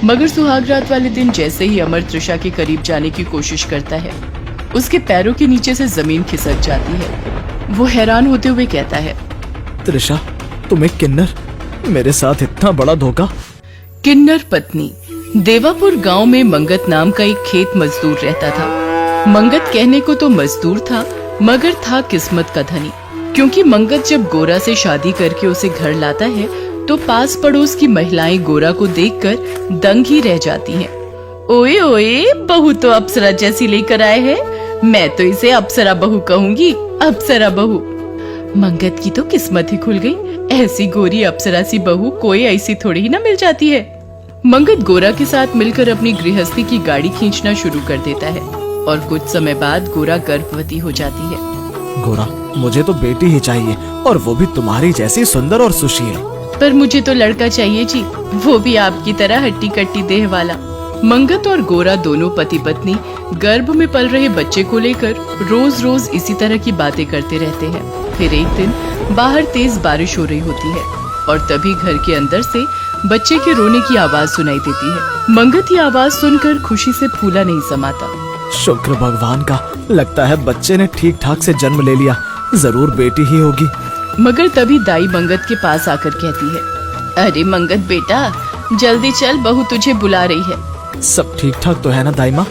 मगर सुहाग रात वाले दिन जैसे ही अमर त्रिशा के करीब जाने की कोशिश करता है, उसके पैरों के नीचे से जमीन खिसक जाती है। वो हैरान होते हुए कहता है, त्रिशा, तुम एक किन्नर, मेरे साथ इतना बड़ा धोखा। किन्नर पत्नी। देवापुर गांव में मंगत नाम का एक खेत मजदूर रहता था। मंगत कहने को तो मजदूर था, मगर था किस्मत का धनी, क्योंकि मंगत जब गोरा से शादी करके उसे घर लाता है तो पास पड़ोस की महिलाएं गोरा को देखकर दंग ही रह जाती हैं। ओए ओए, बहू तो अप्सरा जैसी लेकर आए हैं। मैं तो इसे अप्सरा बहू कहूंगी, अप्सरा बहू। मंगत की तो किस्मत ही खुल गई। ऐसी गोरी अप्सरा सी बहू कोई ऐसी थोड़ी ही ना मिल जाती है। मंगत गोरा के साथ मिलकर अपनी गृहस्थी की गाड़ी खींचना शुरू कर देता है और कुछ समय बाद गोरा गर्भवती हो जाती है। गोरा, मुझे तो बेटी ही चाहिए, और वो भी तुम्हारी जैसी सुंदर और सुशील। पर मुझे तो लड़का चाहिए जी, वो भी आपकी तरह हट्टी कट्टी देह वाला। मंगत और गोरा दोनों पति पत्नी गर्भ में पल रहे बच्चे को लेकर रोज रोज इसी तरह की बातें करते रहते हैं। फिर एक दिन बाहर तेज बारिश हो रही होती है और तभी घर के अंदर से बच्चे के रोने की आवाज सुनाई देती है। मंगत ये आवाज सुनकर खुशी से फूला नहीं समाता। शुक्र भगवान का, लगता है बच्चे ने ठीक ठाक से जन्म ले लिया, जरूर बेटी ही होगी। मगर तभी दाई मंगत के पास आकर कहती है, अरे मंगत बेटा, जल्दी चल, बहू तुझे बुला रही है। सब ठीक ठाक तो है ना दाई माँ?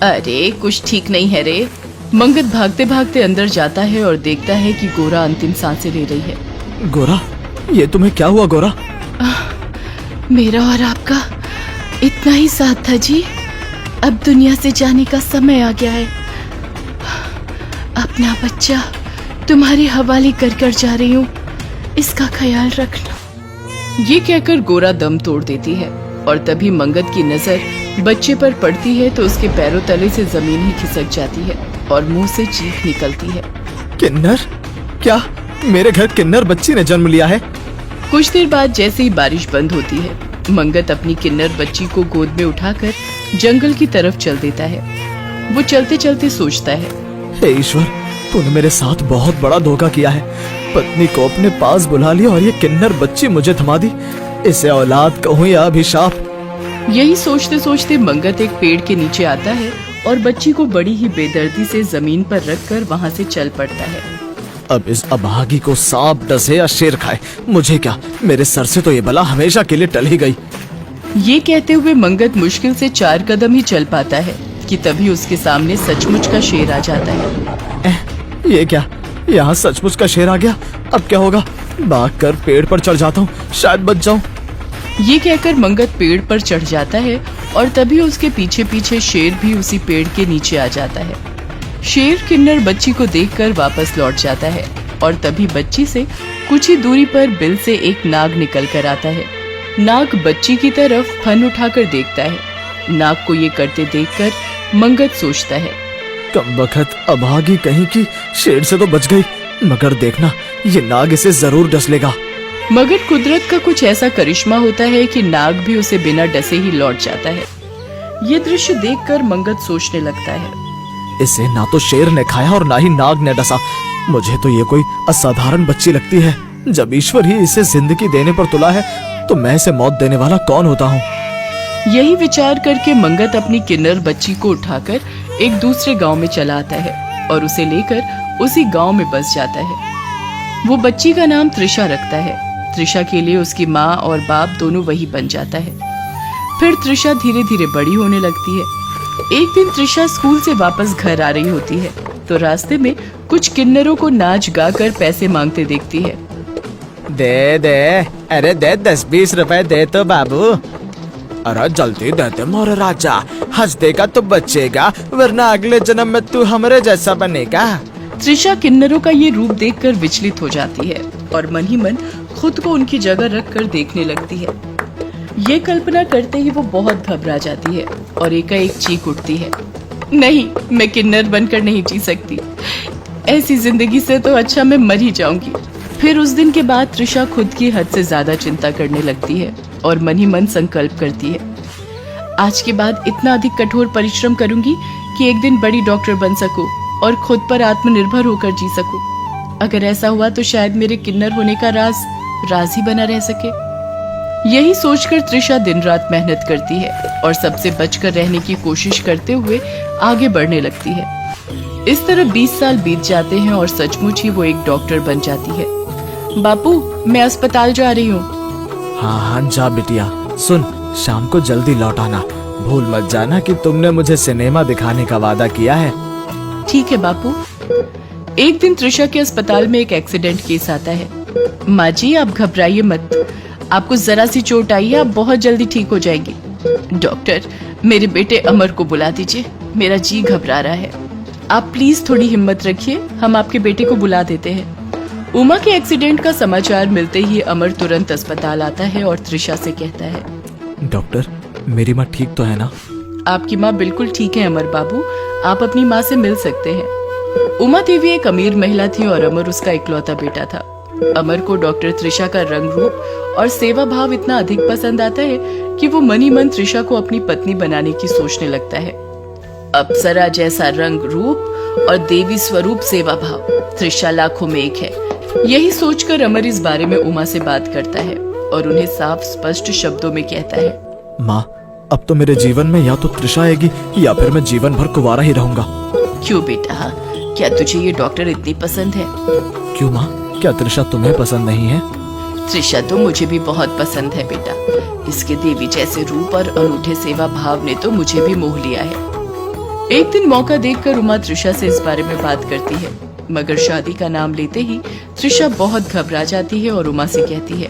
अरे कुछ ठीक नहीं है रे। मंगत भागते भागते अंदर जाता है और देखता है कि गोरा अंतिम सांसें ले रही है। गोरा, ये तुम्हें क्या हुआ गोरा? मेरा और आपका इतना ही साथ था जी, अब दुनिया से जाने का समय आ गया है। अपना बच्चा तुम्हारे हवाले कर जा रही हूँ, इसका ख्याल रखना। ये कहकर गोरा दम तोड़ देती है और तभी मंगत की नजर बच्चे पर पड़ती है तो उसके पैरों तले से जमीन ही खिसक जाती है और मुंह से चीख निकलती है। किन्नर? क्या मेरे घर किन्नर बच्ची ने जन्म लिया है? कुछ देर बाद जैसे ही बारिश बंद होती है, मंगत अपनी किन्नर बच्ची को गोद में उठाकर जंगल की तरफ चल देता है। वो चलते चलते सोचता है, हे ईश्वर, तूने मेरे साथ बहुत बड़ा धोखा किया है। पत्नी को अपने पास बुला लिया और ये किन्नर बच्ची मुझे थमा दी। इसे औलाद कहूँ या अभिशाप। यही सोचते सोचते मंगत एक पेड़ के नीचे आता है और बच्ची को बड़ी ही बेदर्दी से जमीन पर रखकर वहाँ से चल पड़ता है। अब इस अभागी को सांप डसे या शेर खाए, मुझे क्या, मेरे सर से तो ये बला हमेशा के लिए टल ही गई। ये कहते हुए मंगत मुश्किल से 4 कदम ही चल पाता है कि तभी उसके सामने सचमुच का शेर आ जाता है। ये क्या, यहाँ सचमुच का शेर आ गया? अब क्या होगा? भागकर पेड़ पर चढ़ जाता हूँ, शायद बच जाऊं। ये कहकर मंगत पेड़ पर चढ़ जाता है और तभी उसके पीछे पीछे शेर भी उसी पेड़ के नीचे आ जाता है। शेर किन्नर बच्ची को देखकर वापस लौट जाता है और तभी बच्ची से कुछ ही दूरी पर बिल से एक नाग निकल कर आता है। नाग बच्ची की तरफ फन उठाकर देखता है। नाग को ये करते देखकर मंगत सोचता है, कमबख्त अभागी कहीं की, शेर से तो बच गई, मगर देखना ये नाग इसे जरूर डस लेगा। मगर कुदरत का कुछ ऐसा करिश्मा होता है कि नाग भी उसे बिना डसे ही लौट जाता है। ये दृश्य देखकर मंगत सोचने लगता है, इसे ना तो शेर ने खाया और ना ही नाग ने डसा। मुझे तो ये कोई असाधारण बच्ची लगती है। जब ईश्वर ही इसे जिंदगी देने पर तुला है तो मैं इसे मौत देने वाला कौन होता हूँ? यही विचार करके मंगत अपनी किन्नर बच्ची को उठाकर एक दूसरे गांव में चला आता है और उसे लेकर उसी गांव में बस जाता है। वो बच्ची का नाम त्रिशा रखता है। त्रिशा के लिए उसकी माँ और बाप दोनों वही बन जाता है। फिर त्रिशा धीरे धीरे बड़ी होने लगती है। एक दिन त्रिशा स्कूल से वापस घर आ रही होती है तो रास्ते में कुछ किन्नरों को नाच गा कर पैसे मांगते देखती है। दे दे, अरे दे 10-20 रुपए दे तो बाबू। अरे जल्दी दे दे मोरे राजा, हंस देगा तो बचेगा, वरना अगले जन्म में तू हमारे जैसा बनेगा। त्रिशा किन्नरों का ये रूप देखकर विचलित हो जाती है और मन ही मन खुद को उनकी जगह रखकर देखने लगती है। ये कल्पना करते ही वो बहुत घबरा जाती है और एकाएक चीख उठती है, नहीं, मैं किन्नर बनकर नहीं जी सकती। ऐसी जिंदगी से तो अच्छा मैं मर ही जाऊंगी। फिर उस दिन के बाद त्रिशा खुद की हद से ज्यादा चिंता करने लगती है और मन ही मन संकल्प करती है, आज के बाद इतना अधिक कठोर परिश्रम करूंगी कि एक दिन बड़ी डॉक्टर बन सकूं और खुद पर आत्मनिर्भर होकर जी सकूं। अगर ऐसा हुआ तो शायद मेरे किन्नर होने का राज ही बना रह सके। यही सोचकर त्रिशा दिन रात मेहनत करती है और सबसे बचकर रहने की कोशिश करते हुए आगे बढ़ने लगती है। इस तरह 20 साल बीत जाते हैं और सचमुच ही वो एक डॉक्टर बन जाती है। बापू, मैं अस्पताल जा रही हूँ। हाँ हाँ जा बिटिया। सुन, शाम को जल्दी लौट आना। भूल मत जाना कि तुमने मुझे सिनेमा दिखाने का वादा किया है। ठीक है बापू। एक दिन त्रिशा के अस्पताल में एक एक्सीडेंट केस आता है। माँ जी, आप घबराइए मत, आपको जरा सी चोट आई है, आप बहुत जल्दी ठीक हो जाएगी। डॉक्टर, मेरे बेटे अमर को बुला दीजिए, मेरा जी घबरा रहा है। आप प्लीज थोड़ी हिम्मत रखिए, हम आपके बेटे को बुला देते हैं। उमा के एक्सीडेंट का समाचार मिलते ही अमर तुरंत अस्पताल आता है और त्रिशा से कहता है, डॉक्टर, मेरी माँ ठीक तो है ना? आपकी माँ बिल्कुल ठीक है अमर बाबू, आप अपनी माँ से मिल सकते हैं। उमा देवी एक अमीर महिला थी और अमर उसका इकलौता बेटा था। अमर को डॉक्टर त्रिशा का रंग रूप और सेवा भाव इतना अधिक पसंद आता है कि वो मनी मन त्रिशा को अपनी पत्नी बनाने की सोचने लगता है। अप्सरा जैसा रंग रूप और देवी स्वरूप सेवा भाव, त्रिशा लाखों में एक है। यही सोचकर अमर इस बारे में उमा से बात करता है और उन्हें साफ स्पष्ट शब्दों में कहता है, माँ, अब तो मेरे जीवन में या तो त्रिशा आएगी या फिर मैं जीवन भर कुंवारा ही रहूंगा। क्यों बेटा, क्या तुझे ये डॉक्टर इतनी पसंद है? क्यों माँ, क्या त्रिशा तुम्हें पसंद नहीं है? त्रिशा तो मुझे भी बहुत पसंद है बेटा, इसके देवी जैसे रूप और अनूठे सेवा भाव ने तो मुझे भी मोह लिया है। एक दिन मौका देखकर उमा त्रिशा से इस बारे में बात करती है, मगर शादी का नाम लेते ही त्रिशा बहुत घबरा जाती है और उमा से कहती है,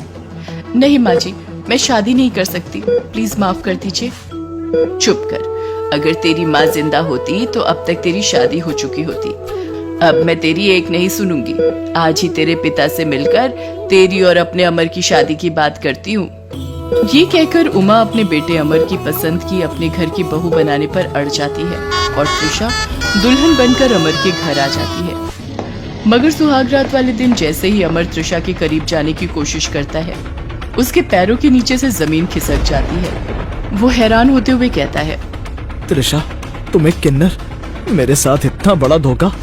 नहीं माँ जी, मैं शादी नहीं कर सकती, प्लीज माफ कर दीजिए। चुप कर, अगर तेरी माँ जिंदा होती तो अब तक तेरी शादी हो चुकी होती। अब मैं तेरी एक नहीं सुनूंगी, आज ही तेरे पिता से मिलकर तेरी और अपने अमर की शादी की बात करती हूँ। ये कहकर उमा अपने बेटे अमर की पसंद की अपने घर की बहू बनाने पर अड़ जाती है और त्रिशा दुल्हन बनकर अमर के घर आ जाती है। मगर सुहाग रात वाले दिन जैसे ही अमर त्रिशा के करीब जाने की कोशिश करता है, उसके पैरों के नीचे से जमीन खिसक जाती है। वो हैरान होते हुए कहता है, त्रिशा, तुम एक किन्नर, मेरे साथ इतना बड़ा धोखा।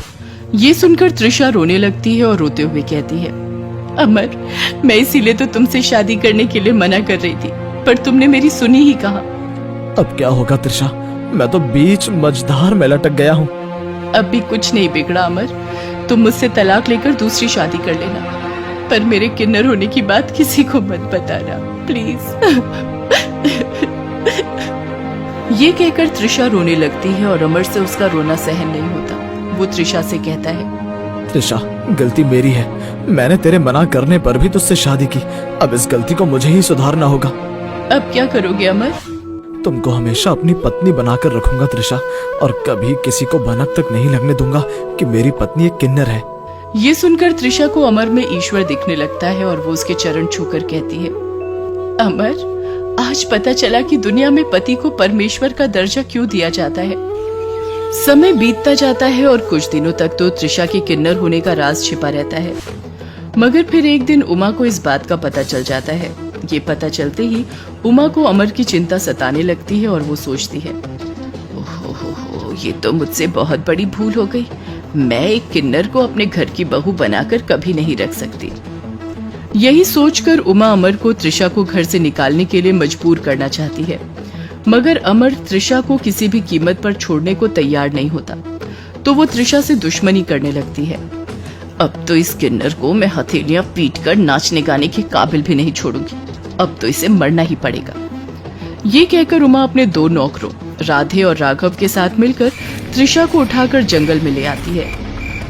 ये सुनकर त्रिशा रोने लगती है और रोते हुए कहती है, अमर, मैं इसीलिए तो तुमसे शादी करने के लिए मना कर रही थी, पर तुमने मेरी सुनी ही कहा। अब क्या होगा त्रिशा, मैं तो बीच मझधार में लटक गया हूँ। अब भी कुछ नहीं बिगड़ा अमर, तुम मुझसे तलाक लेकर दूसरी शादी कर लेना, पर मेरे किन्नर होने की बात किसी को मत बताना, प्लीज। ये कहकर त्रिशा रोने लगती है और अमर से उसका रोना सहन नहीं होता। वो त्रिशा से कहता है, त्रिशा, गलती मेरी है, मैंने तेरे मना करने पर भी तुझसे शादी की, अब इस गलती को मुझे ही सुधारना होगा। अब क्या करोगे अमर? तुमको हमेशा अपनी पत्नी बनाकर रखूंगा त्रिशा, और कभी किसी को भनक तक नहीं लगने दूंगा कि मेरी पत्नी एक किन्नर है। ये सुनकर त्रिशा को अमर में ईश्वर दिखने लगता है और वो उसके चरण छूकर कहती है, अमर, आज पता चला कि दुनिया में पति को परमेश्वर का दर्जा क्यों दिया जाता है। समय बीतता जाता है और कुछ दिनों तक तो त्रिशा के किन्नर होने का राज छिपा रहता है, मगर फिर एक दिन उमा को इस बात का पता चल जाता है। ये पता चलते ही उमा को अमर की चिंता सताने लगती है और वो सोचती है, ओहो, ये तो मुझसे बहुत बड़ी भूल हो गई, मैं एक किन्नर को अपने घर की बहू बनाकर कभी नहीं रख सकती। यही सोचकर उमा अमर को त्रिशा को घर से निकालने के लिए मजबूर करना चाहती है, मगर अमर त्रिशा को किसी भी कीमत पर छोड़ने को तैयार नहीं होता, तो वो त्रिशा से दुश्मनी करने लगती है। अब तो इस किन्नर को मैं हथेलियां पीटकर नाचने गाने के काबिल भी नहीं छोड़ूंगी, अब तो इसे मरना ही पड़ेगा। ये कहकर उमा अपने 2 नौकरों राधे और राघव के साथ मिलकर त्रिशा को उठाकर जंगल में ले आती है।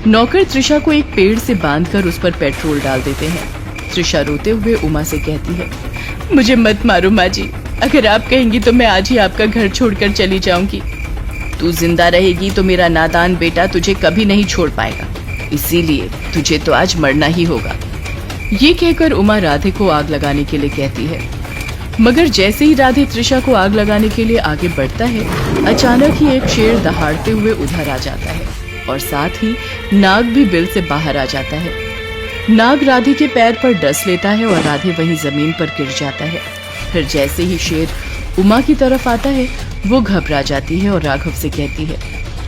नौकर त्रिशा को एक पेड़ से बांधकर उस पर पेट्रोल डाल देते हैं। त्रिशा रोते हुए उमा से कहती है, मुझे मत मारो माँ जी, अगर आप कहेंगी तो मैं आज ही आपका घर छोड़कर चली जाऊंगी। तू जिंदा रहेगी तो मेरा नादान बेटा तुझे कभी नहीं छोड़ पाएगा, इसीलिए तुझे तो आज मरना ही होगा। ये कहकर उमा राधे को आग लगाने के लिए कहती है, मगर जैसे ही राधे त्रिशा को आग लगाने के लिए आगे बढ़ता है, अचानक ही एक शेर दहाड़ते हुए उधर आ जाता है और साथ ही नाग भी बिल से बाहर आ जाता है। नाग राधे के पैर पर डस लेता है और राधे वहीं जमीन पर गिर जाता है। फिर जैसे ही शेर उमा की तरफ आता है, वो घबरा जाती है और राघव से कहती है,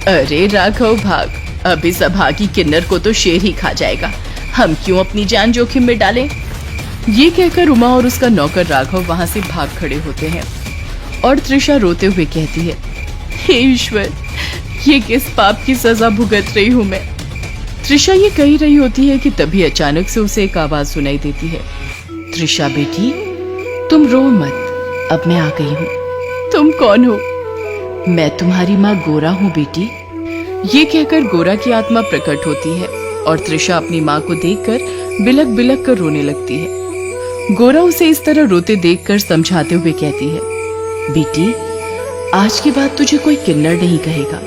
अरे राघव भाग, अब इस अभागी किन्नर को तो शेर ही खा जाएगा, हम क्यों अपनी जान जोखिम में डालें। ये कहकर उमा और उसका नौकर राघव वहां से भाग खड़े होते हैं और त्रिशा रोते हुए कहती है, हे ईश्वर, ये किस पाप की सजा भुगत रही हूं मैं। त्रिशा ये कह रही होती है कि तभी अचानक से उसे एक आवाज सुनाई देती है, त्रिशा बेटी, तुम रो मत, अब मैं आ गई हूँ। तुम कौन हो? मैं तुम्हारी माँ गोरा हूँ बेटी। ये कहकर गोरा की आत्मा प्रकट होती है और त्रिशा अपनी माँ को देखकर बिलक बिलक कर रोने लगती है। गोरा उसे इस तरह रोते देखकर समझाते हुए कहती है, बेटी, आज के बाद तुझे कोई किन्नर नहीं कहेगा।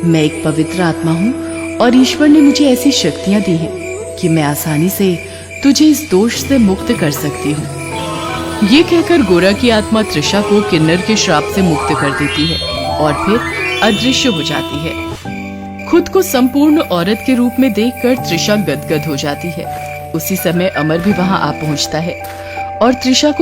मैं एक पवित्र आत्मा हूँ और ईश्वर ने मुझे ऐसी शक्तियां दी हैं कि मैं आसानी से तुझे इस दोष से मुक्त कर सकती हूँ। ये कहकर गोरा की आत्मा त्रिशा को किन्नर के श्राप से मुक्त कर देती है और फिर अदृश्य हो जाती है। खुद को संपूर्ण औरत के रूप में देखकर त्रिशा गदगद हो जाती है। उसी समय अमर भी वहां आ पहुंचता है और त्रिशा को